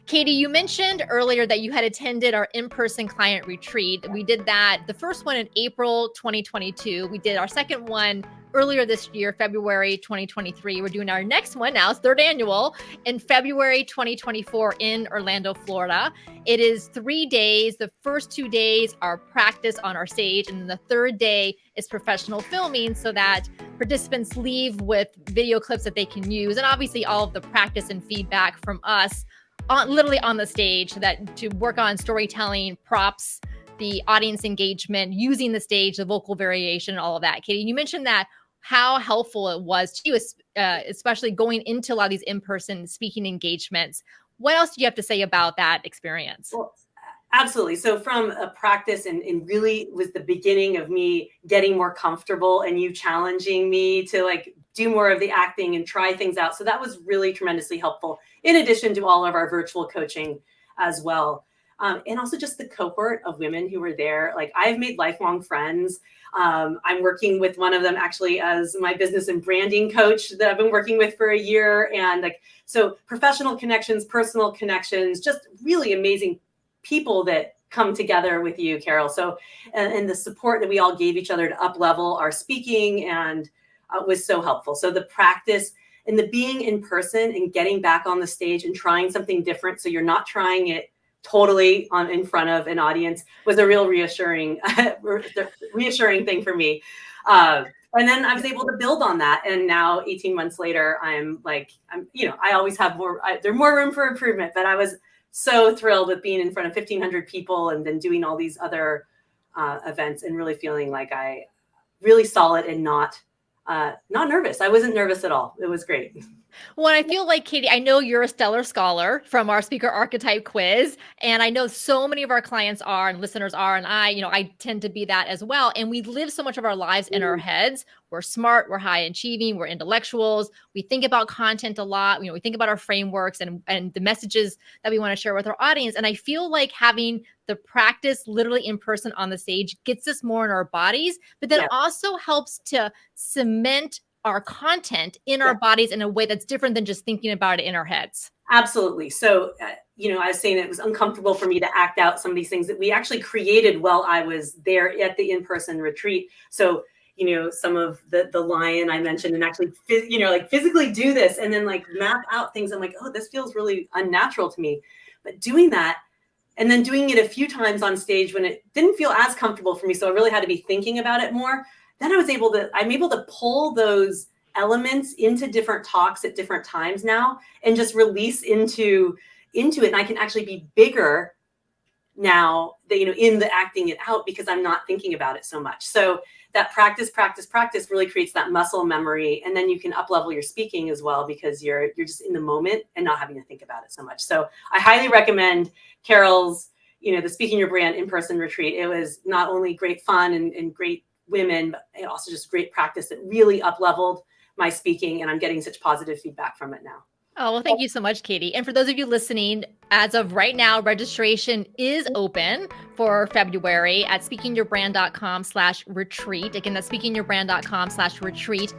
Katie, you mentioned earlier that you had attended our in-person client retreat. We did that, the first one in April 2022. We did our second one earlier this year, February 2023. We're doing our next one now, it's third annual, in February 2024 in Orlando, Florida. It is 3 days. The first 2 days are practice on our stage, and then the third day is professional filming so that participants leave with video clips that they can use, and obviously all of the practice and feedback from us literally on the stage, so that to work on storytelling, props, the audience engagement, using the stage, the vocal variation, all of that. Katie, you mentioned that how helpful it was to you, especially going into a lot of these in-person speaking engagements. What else do you have to say about that experience? Well, absolutely. So from a practice and really was the beginning of me getting more comfortable and you challenging me to like do more of the acting and try things out. So that was really tremendously helpful, in addition to all of our virtual coaching as well. And also just the cohort of women who were there. Like I've made lifelong friends. I'm working with one of them actually as my business and branding coach that I've been working with for a year. And like, so professional connections, personal connections, just really amazing people that come together with you, Carol. So, and the support that we all gave each other to up level our speaking and was so helpful. So the practice and the being in person and getting back on the stage and trying something different, so you're not trying it totally in front of an audience, was a real reassuring thing for me. And then I was able to build on that. And now 18 months later, I always have there's more room for improvement, but I was so thrilled with being in front of 1,500 people and then doing all these other events and really feeling like I really solid and not nervous. I wasn't nervous at all. It was great. Well, I feel like, Katie, I know you're a stellar scholar from our speaker archetype quiz, and I know so many of our clients are and listeners are, and I tend to be that as well. And we live so much of our lives in our heads. We're smart, we're high achieving, we're intellectuals. We think about content a lot. We think about our frameworks and the messages that we want to share with our audience. And I feel like having the practice literally in person on the stage gets us more in our bodies, but then also helps to cement our content in our bodies in a way that's different than just thinking about it in our heads. Absolutely. So, I was saying it was uncomfortable for me to act out some of these things that we actually created while I was there at the in-person retreat. So, some of the lion I mentioned, and actually, physically do this and then like map out things. I'm like, oh, this feels really unnatural to me. But doing that and then doing it a few times on stage when it didn't feel as comfortable for me. So I really had to be thinking about it more. Then I'm able to pull those elements into different talks at different times now and just release into it. And I can actually be bigger now that, in the acting it out because I'm not thinking about it so much. So that practice really creates that muscle memory. And then you can up level your speaking as well because you're just in the moment and not having to think about it so much. So I highly recommend Carol's, the Speaking Your Brand in-person retreat. It was not only great fun and great women, but also just great practice that really up-leveled my speaking, and I'm getting such positive feedback from it now. Oh, well, thank you so much, Katie. And for those of you listening, as of right now, registration is open for February at speakingyourbrand.com/retreat. Again, that's speakingyourbrand.com/retreat.